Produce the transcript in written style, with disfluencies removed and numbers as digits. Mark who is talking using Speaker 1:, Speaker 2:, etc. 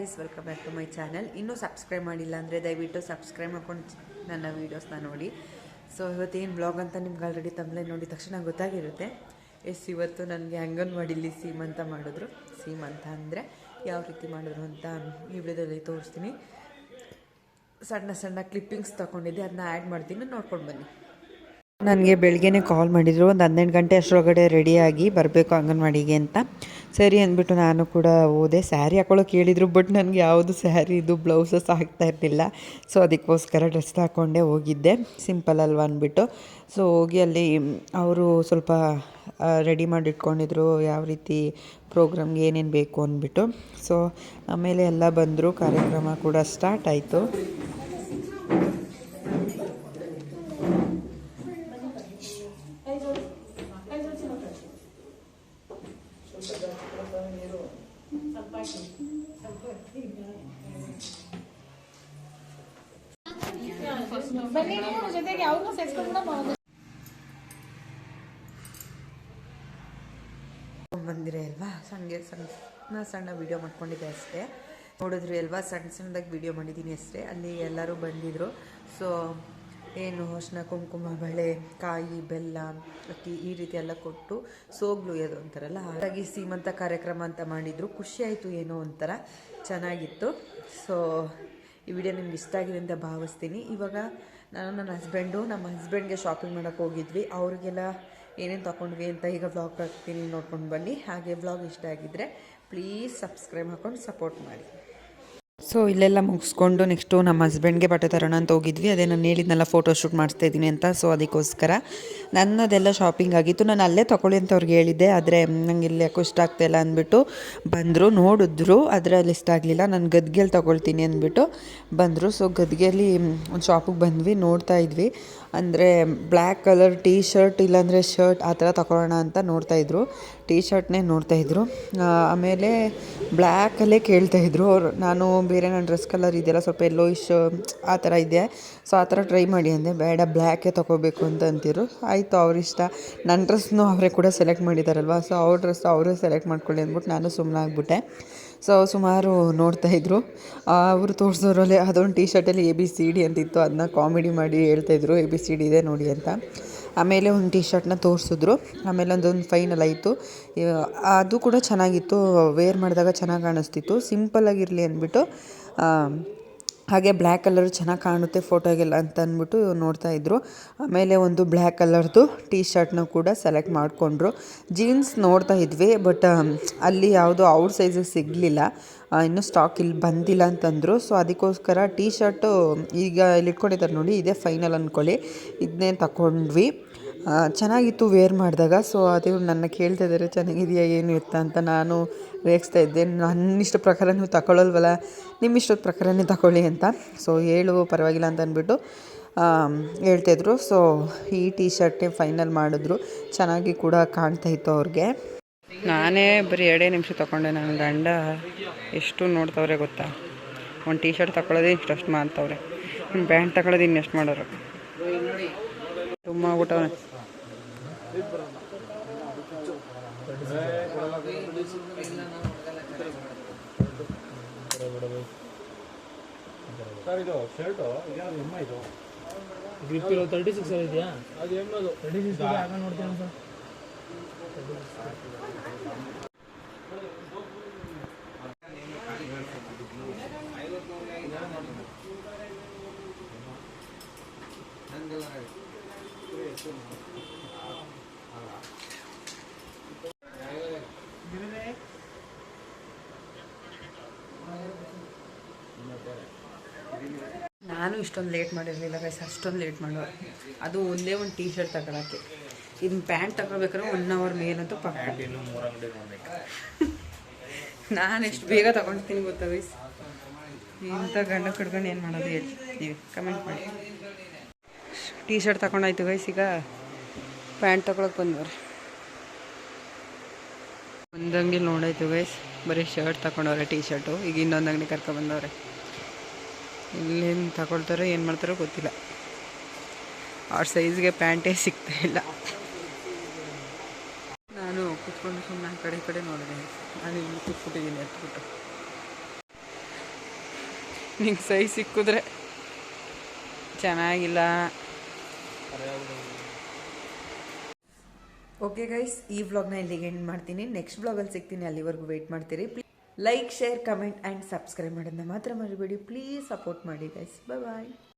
Speaker 1: Guys, welcome back to my channel. ಇನ್ನೂ subscribe ಮಾಡಿಲ್ಲ ಅಂದರೆ ದಯವಿಟ್ಟು ಸಬ್ಸ್ಕ್ರೈಬ್ ಮಾಡ್ಕೊಂಡು ನನ್ನ ವೀಡಿಯೋಸ್ನ ನೋಡಿ. ಸೊ ಇವತ್ತೇನು ಬ್ಲಾಗ್ ಅಂತ ನಿಮ್ಗೆ ಆಲ್ರೆಡಿ ತಮ್ಮಲೇ ನೋಡಿದ ತಕ್ಷಣ ಗೊತ್ತಾಗಿರುತ್ತೆ. ಇವತ್ತು ನನಗೆ ಅಂಗನವಾಡಿಲಿ ಸೀಮಂತ ಮಾಡಿದ್ರು. ಸೀಮಂತ ಅಂದರೆ ಯಾವ ರೀತಿ ಮಾಡಿದ್ರು ಅಂತ ಈ ವಿಡಿಯೋದಲ್ಲಿ ತೋರಿಸ್ತೀನಿ. ಸಣ್ಣ ಸಣ್ಣ ಕ್ಲಿಪ್ಪಿಂಗ್ಸ್ ತೊಗೊಂಡಿದ್ದೆ, ಅದನ್ನ ಆ್ಯಡ್ ಮಾಡ್ತೀನಿ, ನೋಡ್ಕೊಂಡು ಬನ್ನಿ. ನನಗೆ ಬೆಳಗ್ಗೆನೇ ಕಾಲ್ ಮಾಡಿದರು, ಒಂದು 12 ಗಂಟೆ ಅಷ್ಟರೊಳಗಡೆ ರೆಡಿಯಾಗಿ ಬರಬೇಕು ಅಂಗನವಾಡಿಗೆ ಅಂತ. ಸರಿ ಅಂದ್ಬಿಟ್ಟು ನಾನು ಕೂಡ ಹೋದೆ. ಸ್ಯಾರಿ ಹಾಕೊಳ್ಳೋಕೆ ಹೇಳಿದರು, ಬಟ್ ನನಗೆ ಯಾವುದು ಸ್ಯಾರಿ ಇದು ಬ್ಲೌಸಸ್ ಆಗ್ತಾ ಇರಲಿಲ್ಲ. ಸೊ ಅದಕ್ಕೋಸ್ಕರ ಡ್ರೆಸ್ ಹಾಕ್ಕೊಂಡೇ ಹೋಗಿದ್ದೆ, ಸಿಂಪಲ್ ಅಲ್ವಾ ಅಂದ್ಬಿಟ್ಟು. ಸೊ ಹೋಗಿ ಅಲ್ಲಿ ಅವರು ಸ್ವಲ್ಪ ರೆಡಿ ಮಾಡಿ ಇಟ್ಕೊಂಡಿದ್ರು, ಯಾವ ರೀತಿ ಪ್ರೋಗ್ರಾಮ್ಗೆ ಏನೇನು ಬೇಕು ಅಂದ್ಬಿಟ್ಟು. ಸೊ ಆಮೇಲೆ ಎಲ್ಲ ಬಂದರು, ಕಾರ್ಯಕ್ರಮ ಕೂಡ ಸ್ಟಾರ್ಟ್ ಆಯಿತು. ಬಂದಿರೇ ಅಲ್ವಾ, ಸಣ್ಣ ವಿಡಿಯೋ ಮಾಡ್ಕೊಂಡಿದ್ದೆ ಅಷ್ಟೇ. ನೋಡಿದ್ರಿ ಅಲ್ವಾ, ಸಣ್ಣದಾಗಿ ವಿಡಿಯೋ ಮಾಡಿದ್ದೀನಿ ಅಷ್ಟೇ. ಅಲ್ಲಿ ಎಲ್ಲರೂ ಬಂದಿದ್ದರು. ಸೊ ಏನು ಅರ್ಶಿನ, ಕುಂಕುಮ, ಬಳೆ, ಕಾಯಿ, ಬೆಲ್ಲ, ಅಕ್ಕಿ ಈ ರೀತಿ ಎಲ್ಲ ಕೊಟ್ಟು ಸೋಗ್ಲು ಅದು ಅಂತಾರಲ್ಲ, ಹಾಗಾಗಿ ಸೀಮಂತ ಕಾರ್ಯಕ್ರಮ ಅಂತ ಮಾಡಿದರು. ಖುಷಿ ಆಯಿತು, ಏನೋ ಒಂಥರ ಚೆನ್ನಾಗಿತ್ತು. ಸೊ ಈ ವಿಡಿಯೋ ನಿಮ್ಗೆ ಇಷ್ಟ ಆಗಿದೆ ಅಂತ ಭಾವಿಸ್ತೀನಿ. ಇವಾಗ ನಾನು ನಮ್ಮ ಹಸ್ಬೆಂಡ್ಗೆ ಶಾಪಿಂಗ್ ಮಾಡೋಕ್ಕೆ ಹೋಗಿದ್ವಿ. ಅವ್ರಿಗೆಲ್ಲ ಏನೇನು ತೊಗೊಂಡ್ವಿ ಅಂತ ಈಗ ವ್ಲಾಗ್ ಹಾಕ್ತೀನಿ, ನೋಡ್ಕೊಂಡು ಬನ್ನಿ. ಹಾಗೆ ವ್ಲಾಗ್ ಇಷ್ಟ ಆಗಿದ್ದರೆ ಪ್ಲೀಸ್ ಸಬ್ಸ್ಕ್ರೈಬ್ ಹಾಕ್ಕೊಂಡು ಸಪೋರ್ಟ್ ಮಾಡಿ. ಸೊ ಇಲ್ಲೆಲ್ಲ ಮುಗಿಸ್ಕೊಂಡು ನೆಕ್ಸ್ಟು ನಮ್ಮ ಹಸ್ಬೆಂಡ್ಗೆ ಬಟ್ಟೆ ತರೋಣ ಅಂತ ಹೋಗಿದ್ವಿ. ಅದೇ ನಾನು ಹೇಳಿದ್ನೆಲ್ಲ ಫೋಟೋ ಶೂಟ್ ಮಾಡಿಸ್ತಾ ಇದ್ದೀನಿ ಅಂತ. ಸೊ ಅದಕ್ಕೋಸ್ಕರ ನನ್ನದೆಲ್ಲ ಶಾಪಿಂಗ್ ಆಗಿತ್ತು. ನಾನು ಅಲ್ಲೇ ತೊಗೊಳ್ಳಿ ಅಂತ ಅವ್ರಿಗೆ ಹೇಳಿದ್ದೆ, ಆದರೆ ನಂಗೆ ಇಲ್ಲಿ ಯಾಕೋ ಇಷ್ಟ ಆಗ್ತಾಯಿಲ್ಲ ಅಂದ್ಬಿಟ್ಟು ಬಂದರು. ನೋಡಿದ್ರು, ಅದರಲ್ಲಿ ಇಷ್ಟ ಆಗಲಿಲ್ಲ. ನಾನು ಗದ್ಗೆಯಲ್ಲಿ ತೊಗೊಳ್ತೀನಿ ಅಂದ್ಬಿಟ್ಟು ಬಂದರು. ಸೊ ಗದ್ಗೆಯಲ್ಲಿ ಒಂದು ಶಾಪಿಗೆ ಬಂದ್ವಿ, ನೋಡ್ತಾ ಇದ್ವಿ. ಅಂದರೆ ಬ್ಲ್ಯಾಕ್ ಕಲರ್ ಟೀ ಶರ್ಟ್ ಇಲ್ಲಾಂದರೆ ಶರ್ಟ್ ಆ ಥರ ತೊಗೊಳ್ಳೋಣ ಅಂತ ನೋಡ್ತಾಯಿದ್ರು. ಟೀ ಶರ್ಟ್ನೇ ನೋಡ್ತಾಯಿದ್ರು. ಆಮೇಲೆ ಬ್ಲ್ಯಾಕಲ್ಲೇ ಕೇಳ್ತಾಯಿದ್ರು ಅವರು. ನಾನು ಬೇರೆ ನನ್ನ ಡ್ರೆಸ್ ಕಲರ್ ಇದೆಯಲ್ಲ, ಸ್ವಲ್ಪ ಎಲ್ಲೋಯಿಶ್ ಆ ಥರ ಇದೆ, ಸೊ ಆ ಥರ ಟ್ರೈ ಮಾಡಿ ಅಂದೆ. ಬೇಡ, ಬ್ಲ್ಯಾಕೇ ತೊಗೋಬೇಕು ಅಂತ ಅಂತಿರು. ಆಯಿತು, ಅವರಿಷ್ಟ. ನನ್ನ ಡ್ರೆಸ್ನೂ ಅವರೇ ಕೂಡ ಸೆಲೆಕ್ಟ್ ಮಾಡಿದ್ದಾರಲ್ವ, ಸೊ ಅವ್ರ ಡ್ರೆಸ್ ಅವರೇ ಸೆಲೆಕ್ಟ್ ಮಾಡ್ಕೊಳ್ಳಿ ಅಂದ್ಬಿಟ್ಟು ನಾನು ಸುಮ್ಮನೆ ಆಗ್ಬಿಟ್ಟೆ. ಸೊ ಸುಮಾರು ನೋಡ್ತಾಯಿದ್ರು. ಅವರು ತೋರಿಸೋರಲ್ಲಿ ಅದೊಂದು ಟೀ ಶರ್ಟಲ್ಲಿ ABCD ಅಂತಿತ್ತು, ಅದನ್ನ ಕಾಮಿಡಿ ಮಾಡಿ ಹೇಳ್ತಾಯಿದ್ರು, ABCD ಇದೆ ನೋಡಿ ಅಂತ. ಆಮೇಲೆ ಒಂದು ಟೀ ಶರ್ಟ್ನ ತೋರಿಸಿದ್ರು. ಆಮೇಲೆ ಒಂದೊಂದು ಫೈನಲ್ ಆಯಿತು. ಅದು ಕೂಡ ಚೆನ್ನಾಗಿತ್ತು, ವೇರ್ ಮಾಡಿದಾಗ ಚೆನ್ನಾಗಿ ಕಾಣಿಸ್ತಿತ್ತು. ಸಿಂಪಲ್ಲಾಗಿರಲಿ ಅಂದ್ಬಿಟ್ಟು, ಹಾಗೆ ಬ್ಲ್ಯಾಕ್ ಕಲರ್ ಚೆನ್ನಾಗಿ ಕಾಣುತ್ತೆ ಫೋಟೋಗೆಲ್ಲ ಅಂತ ಅಂದ್ಬಿಟ್ಟು ನೋಡ್ತಾಯಿದ್ರು. ಆಮೇಲೆ ಒಂದು ಬ್ಲ್ಯಾಕ್ ಕಲರ್ದು ಟೀ ಶರ್ಟ್ನ ಕೂಡ ಸೆಲೆಕ್ಟ್ ಮಾಡಿಕೊಂಡ್ರು. ಜೀನ್ಸ್ ನೋಡ್ತಾ ಇದ್ವಿ, ಬಟ್ ಅಲ್ಲಿ ಯಾವುದೋ ಔಟ್ ಸೈಜಿಗೆ ಸಿಗಲಿಲ್ಲ, ಇನ್ನೂ ಸ್ಟಾಕ್ ಇಲ್ಲಿ ಬಂದಿಲ್ಲ ಅಂತಂದರು. ಸೊ ಅದಕ್ಕೋಸ್ಕರ ಟೀ ಶರ್ಟು ಈಗ ಇಲ್ಲಿ ಇಟ್ಕೊಂಡಿದ್ದಾರೆ ನೋಡಿ, ಇದೇ ಫೈನಲ್ ಅಂದ್ಕೊಳ್ಳಿ. ಇದನ್ನೇ ತಗೊಂಡ್ವಿ. ಚೆನ್ನಾಗಿತ್ತು ವೇರ್ ಮಾಡಿದಾಗ. ಸೊ ಅದು ನನ್ನ ಕೇಳ್ತಾ ಇದ್ದಾರೆ, ಚೆನ್ನಾಗಿದೆಯಾ ಏನು ಎತ್ತ ಅಂತ. ನಾನು ರೇಗಿಸ್ತಾ ಇದ್ದೆ, ನನ್ನ ಇಷ್ಟ ಪ್ರಕಾರ ನೀವು ತಗೊಳ್ಳಲ್ವಲ್ಲ, ನಿಮ್ಮ ಇಷ್ಟದ ಪ್ರಕಾರನೇ ತಗೊಳ್ಳಿ ಅಂತ. ಸೊ ಹೇಳು ಪರವಾಗಿಲ್ಲ ಅಂತ ಅಂದ್ಬಿಟ್ಟು ಹೇಳ್ತಾಯಿದ್ರು. ಸೊ ಈ ಟೀ ಶರ್ಟೇ ಫೈನಲ್ ಮಾಡಿದ್ರು. ಚೆನ್ನಾಗಿ ಕೂಡ ಕಾಣ್ತಾಯಿತ್ತು ಅವ್ರಿಗೆ. ನಾನೇ ಬರೀ 2 ನಿಮಿಷ ತೊಗೊಂಡೆ. ನನ್ನ ಗಂಡ ಎಷ್ಟು ನೋಡ್ತವ್ರೆ ಗೊತ್ತಾ. ಒಂದು ಟೀ ಶರ್ಟ್ ತಗೊಳ್ಳೋದೇ ಇಷ್ಟಷ್ಟು ಮಾಡ್ತವ್ರೆ, ಇನ್ನು ಪ್ಯಾಂಟ್ ತಗೊಳ್ಳೋದು ಇನ್ನೆಷ್ಟು ಮಾಡೋರು. ತುಂಬ ಊಟವೇ
Speaker 2: ಸರ್, ಇದು ಶರ್ಟು ಇದು ಎಮ್ಮ, ಇದು 36 ಇದೆಯಾ? ಅದು ಎಮ್ಮ, ಅದು 36 ಆಗ ನೋಡ್ತೀನಿ ಸರ್.
Speaker 1: ನಾನು ಇಷ್ಟೊಂದು ಲೇಟ್ ಮಾಡಿರಲಿಲ್ಲ ಗೈಸ್, ಅಷ್ಟೊಂದು ಲೇಟ್ ಮಾಡೋರು. ಅದು ಒಂದೇ ಒಂದು ಟೀ ಶರ್ಟ್ ತಗೊಳಕ್ಕೆ. ಇನ್ನು ಪ್ಯಾಂಟ್ ತಗೋಬೇಕಾದ್ರೆ 1 ಅವರ್ ಮೇಲಂತೂ ಪಕ್ಕ. ನಾನು ಎಷ್ಟು ಬೇಗ ತೊಗೊಳ್ತೀನಿ ಗೊತ್ತಾ ಗೈಸ್. ಇಂಥ ಗಂಡ ಕಡ್ಕೊಂಡು ಏನು ಮಾಡೋದು ಹೇಳ್ತೀವಿ, ಕಮೆಂಟ್ ಮಾಡಿ. ಟೀ ಶರ್ಟ್ ತಗೊಂಡಾಯ್ತು ಗೈಸ್. ಈಗ ಪ್ಯಾಂಟ್ ತಗೊಳಕ್ಕೆ ಬಂದವ್ರೆ. ಒಂದು ಅಂಗಡಿ ನೋಡಾಯ್ತು ಗೈಸ್, ಬರೀ ಶರ್ಟ್ ತಗೊಂಡವ್ರೆ, ಟೀ ಶರ್ಟು. ಈಗ ಇನ್ನೊಂದು ಅಂಗಡಿ ಕರ್ಕೊಬಂದವ್ರೆ. ಇಲ್ಲೇನು ತಗೊಳ್ತಾರೋ ಏನು ಮಾಡ್ತಾರೋ ಗೊತ್ತಿಲ್ಲ. ಅವ್ರ ಸೈಜ್ಗೆ ಪ್ಯಾಂಟೇ ಸಿಗ್ತಾಯಿಲ್ಲ. ನಾನು ಕೂತ್ಕೊಂಡು ಸುಮ್ಮನೆ ಆ ಕಡೆ ನೋಡಿದೆ. ನಾನು ಇಲ್ಲಿ ಕೂತ್ಬಿಟ್ಟಿದ್ದೀನಿ ಹತ್ಬಿಟ್ಟು. ನಿಂಗೆ ಸೈ ಸಿಕ್ಕಿದ್ರೆ ಚೆನ್ನಾಗಿಲ್ಲ. ಓಕೆ ಗೈಸ್, ಈ ವ್ಲಾಗ್ನ ಇಲ್ಲಿಗೆ ಎಂಡ್ ಮಾಡ್ತೀನಿ. ನೆಕ್ಸ್ಟ್ ವ್ಲಾಗಲ್ಲಿ ಸಿಗ್ತೀನಿ. ಅಲ್ಲಿವರೆಗೂ ವೆಯ್ಟ್ ಮಾಡ್ತೀರಿ. Like, share, comment and subscribe ಮಾಡೋದನ್ನ ಮಾತ್ರ ಮರಿಬೇಡಿ. ಪ್ಲೀಸ್ ಸಪೋರ್ಟ್ ಮಾಡಿ ಗೈಸ್. ಬಾಯ್.